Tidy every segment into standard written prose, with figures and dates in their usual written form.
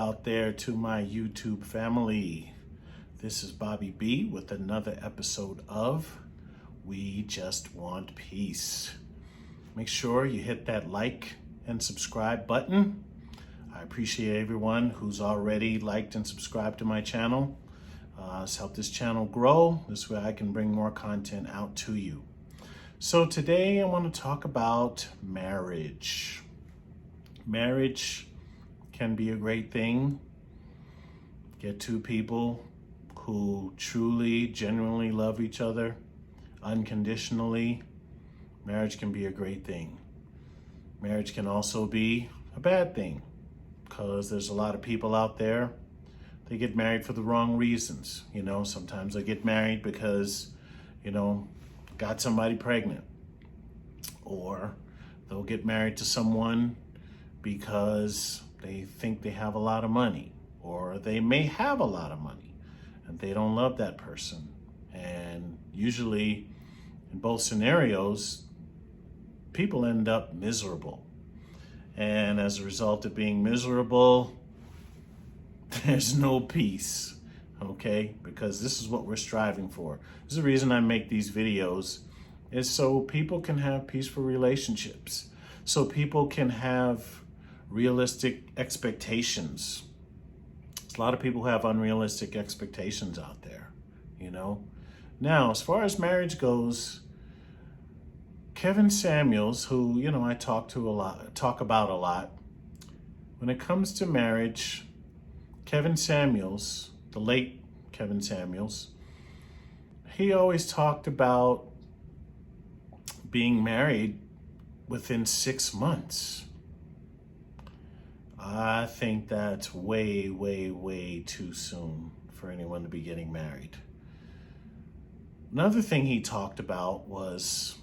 out there to my YouTube family. This is Bobby B with another episode of We Just Want Peace. Make sure you hit that like and subscribe button. I appreciate everyone who's already liked and subscribed to my channel. It's helped this channel grow. This way I can bring more content out to you. So today I want to talk about marriage. Marriage can be a great thing. Get two people who truly, genuinely love each other unconditionally. Marriage can be a great thing. Marriage can also be a bad thing because there's a lot of people out there, they get married for the wrong reasons. Sometimes they get married because, got somebody pregnant, or they'll get married to someone because they think they have a lot of money, or they may have a lot of money and they don't love that person. And usually in both scenarios, people end up miserable. And as a result of being miserable, there's no peace, okay? Because this is what we're striving for. This is the reason I make these videos, is so people can have peaceful relationships, so people can have realistic expectations. There's a lot of people who have unrealistic expectations out there, Now, as far as marriage goes, Kevin Samuels, who, I talk about a lot, when it comes to marriage, Kevin Samuels, the late Kevin Samuels, he always talked about being married within 6 months. I think that's way, way, way too soon for anyone to be getting married. Another thing he talked about was,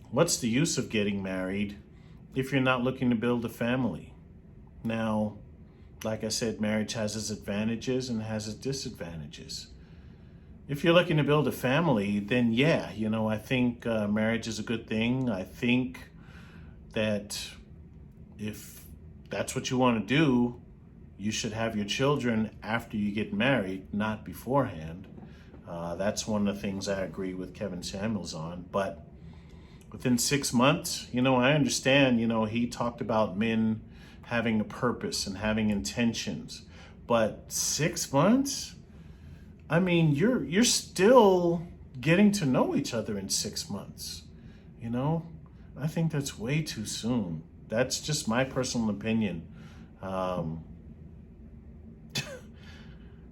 what's the use of getting married if you're not looking to build a family? Now, like I said, marriage has its advantages and has its disadvantages. If you're looking to build a family, then yeah, I think marriage is a good thing. I think that if that's what you want to do, you should have your children after you get married, not beforehand. That's one of the things I agree with Kevin Samuels on. But within 6 months, I understand, he talked about men having a purpose and having intentions. But 6 months? I mean, you're still getting to know each other in 6 months. I think that's way too soon. That's just my personal opinion.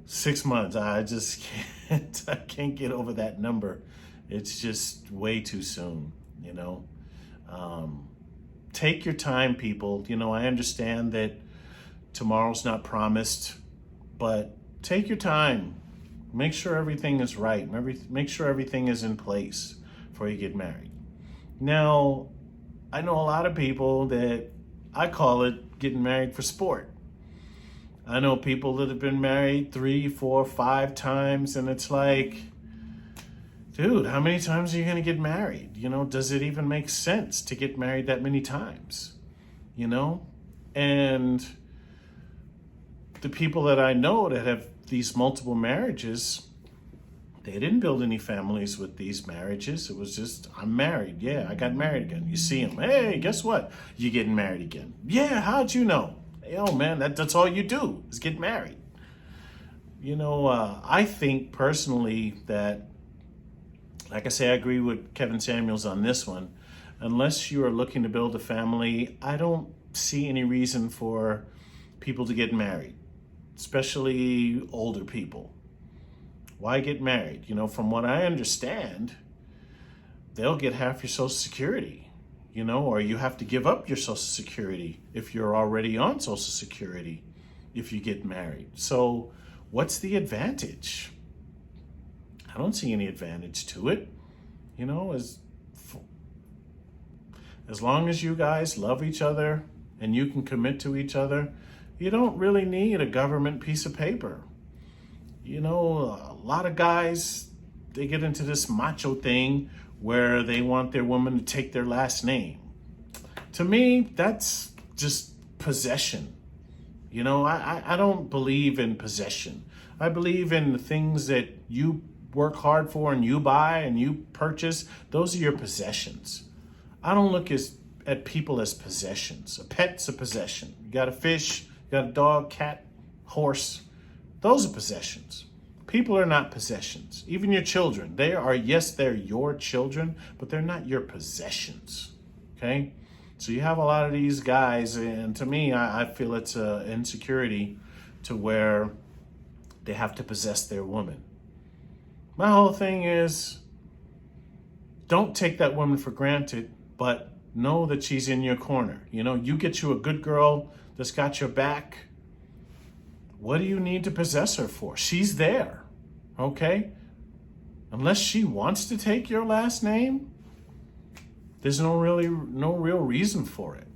6 months, I just can't get over that number. It's just way too soon, Take your time, people. I understand that tomorrow's not promised, but take your time. Make sure everything is right. Make sure everything is in place before you get married. Now, I know a lot of people that, I call it getting married for sport. I know people that have been married 3, 4, 5 times, and it's like, dude, how many times are you going to get married? Does it even make sense to get married that many times? And the people that I know that have these multiple marriages, they didn't build any families with these marriages. It was just, I'm married. Yeah, I got married again. You see them. Hey, guess what? You're getting married again. Yeah, how'd you know? Hey, oh man, that's all you do is get married. I think personally that, like I say, I agree with Kevin Samuels on this one. Unless you are looking to build a family, I don't see any reason for people to get married, especially older people. Why get married? From what I understand, they'll get half your Social Security, or you have to give up your Social Security if you're already on Social Security if you get married. So what's the advantage? I don't see any advantage to it. As long as you guys love each other and you can commit to each other, you don't really need a government piece of paper. A lot of guys, they get into this macho thing where they want their woman to take their last name. To me, that's just possession. You know, I don't believe in possession. I believe in the things that you work hard for and you buy and you purchase. Those are your possessions. I don't look at people as possessions. A pet's a possession. You got a fish, you got a dog, cat, horse. Those are possessions. People are not possessions. Even your children. Yes, they're your children, but they're not your possessions. Okay? So you have a lot of these guys, and to me, I feel it's an insecurity to where they have to possess their woman. My whole thing is, don't take that woman for granted, but know that she's in your corner. You know, you get you a good girl that's got your back. What do you need to possess her for? She's there, okay? Unless she wants to take your last name, there's no real reason for it.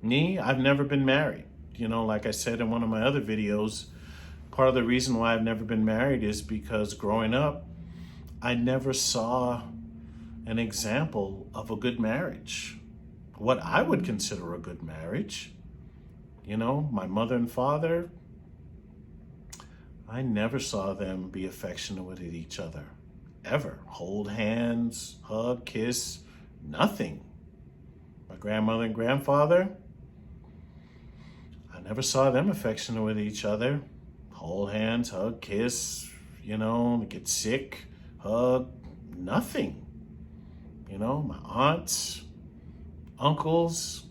Me, I've never been married. You know, like I said in one of my other videos, part of the reason why I've never been married is because growing up, I never saw an example of a good marriage. What I would consider a good marriage. You know, my mother and father, I never saw them be affectionate with each other. Ever. Hold hands, hug, kiss, nothing. My grandmother and grandfather, I never saw them affectionate with each other. Hold hands, hug, kiss, you know, get sick, hug, nothing. You know, my aunts, uncles,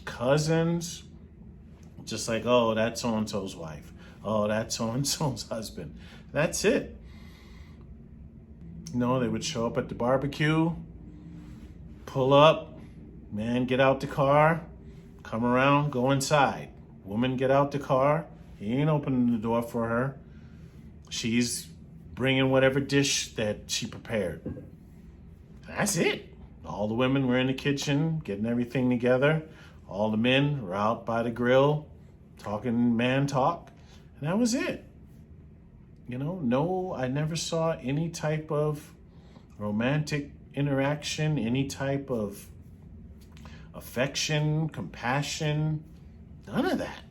cousins, just like, oh, that's so-and-so's wife. Oh, that's so-and-so's husband. That's it. You know, they would show up at the barbecue, pull up, man, get out the car, come around, go inside. Woman, get out the car. He ain't opening the door for her. She's bringing whatever dish that she prepared. That's it. All the women were in the kitchen, getting everything together. All the men were out by the grill, talking man talk, and that was it. You know, no, I never saw any type of romantic interaction, any type of affection, compassion, none of that,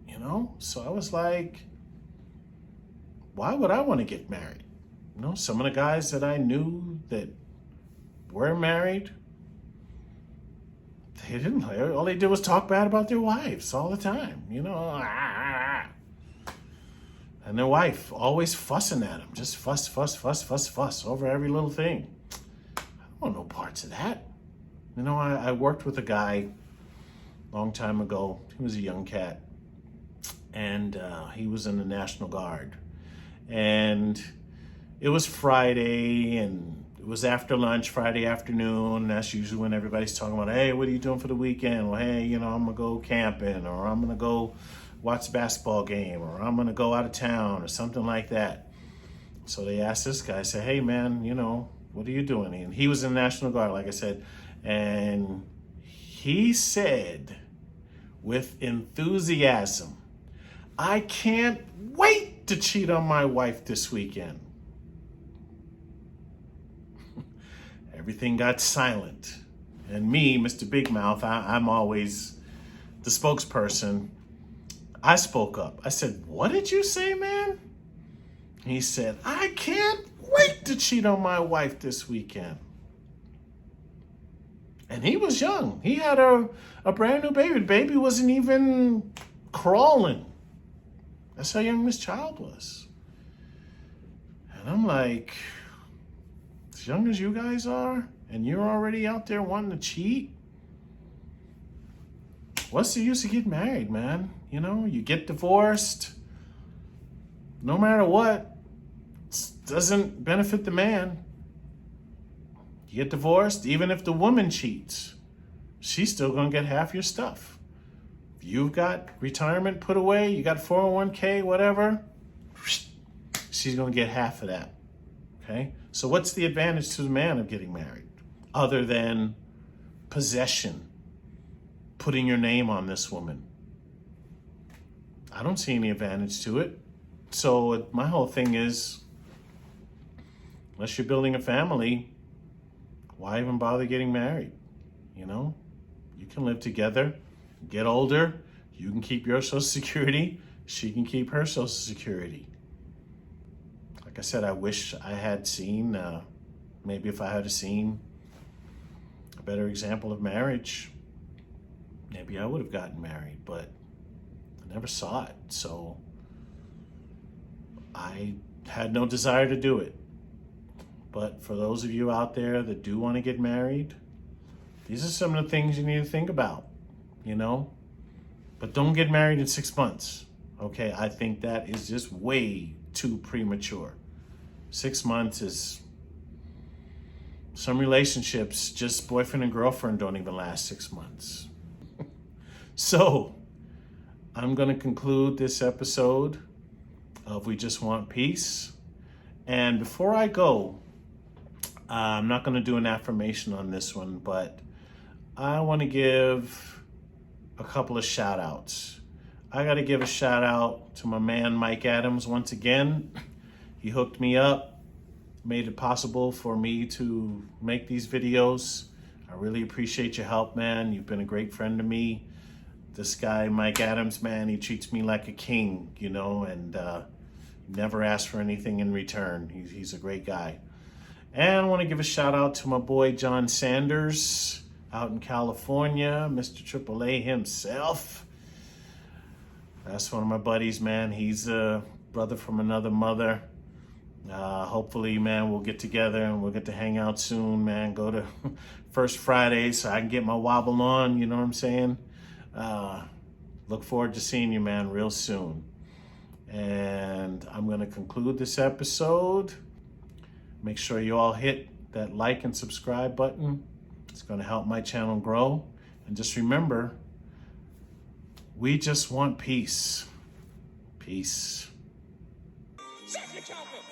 you know? So I was like, why would I want to get married? You know, some of the guys that I knew that were married, they didn't, all they did was talk bad about their wives all the time, you know? And their wife always fussing at them, just fuss over every little thing. I don't want no parts of that. You know, I worked with a guy a long time ago. He was a young cat, and he was in the National Guard. And it was Friday, and it was after lunch, Friday afternoon. That's usually when everybody's talking about, hey, what are you doing for the weekend? Well, hey, you know, I'm going to go camping, or I'm going to go watch a basketball game, or I'm going to go out of town, or something like that. So they asked this guy, say, hey, man, you know, what are you doing? And he was in the National Guard, like I said. And he said with enthusiasm, I can't wait to cheat on my wife this weekend. Everything got silent. And me, Mr. Big Mouth, I'm always the spokesperson. I spoke up. I said, what did you say, man? He said, I can't wait to cheat on my wife this weekend. And he was young. He had a brand new baby. The baby wasn't even crawling. That's how young this child was. And I'm like, as young as you guys are, and you're already out there wanting to cheat, what's the use of getting married, man? You know, you get divorced, no matter what, it doesn't benefit the man. You get divorced, even if the woman cheats, she's still gonna get half your stuff. If you've got retirement put away, you got 401k, whatever, she's gonna get half of that, okay? So what's the advantage to the man of getting married, other than possession, putting your name on this woman? I don't see any advantage to it. So my whole thing is, unless you're building a family, why even bother getting married? You know, you can live together, get older, You can keep your Social Security. She can keep her Social Security. Like I said, I wish I had seen, maybe if I had seen a better example of marriage, maybe I would have gotten married, but I never saw it. So I had no desire to do it. But for those of you out there that do want to get married, these are some of the things you need to think about, you know? But don't get married in 6 months, okay? I think that is just way too premature. 6 months is... Some relationships, just boyfriend and girlfriend, don't even last 6 months. So, I'm going to conclude this episode of We Just Want Peace. And before I go, I'm not going to do an affirmation on this one, but I want to give a couple of shout outs. I got to give a shout out to my man Mike Adams once again. He hooked me up, made it possible for me to make these videos. I really appreciate your help, man. You've been a great friend to me. This guy, Mike Adams, man, he treats me like a king, you know, and never asks for anything in return. He's a great guy. And I want to give a shout out to my boy John Sanders out in California, Mr. AAA himself. That's one of my buddies, man. He's a brother from another mother. Hopefully, man, we'll get together and we'll get to hang out soon, man. Go to First Friday so I can get my wobble on, you know what I'm saying? Look forward to seeing you, man, real soon. And I'm going to conclude this episode. Make sure you all hit that like and subscribe button. It's going to help my channel grow. And just remember, we just want peace. Peace. Shut your trumpet!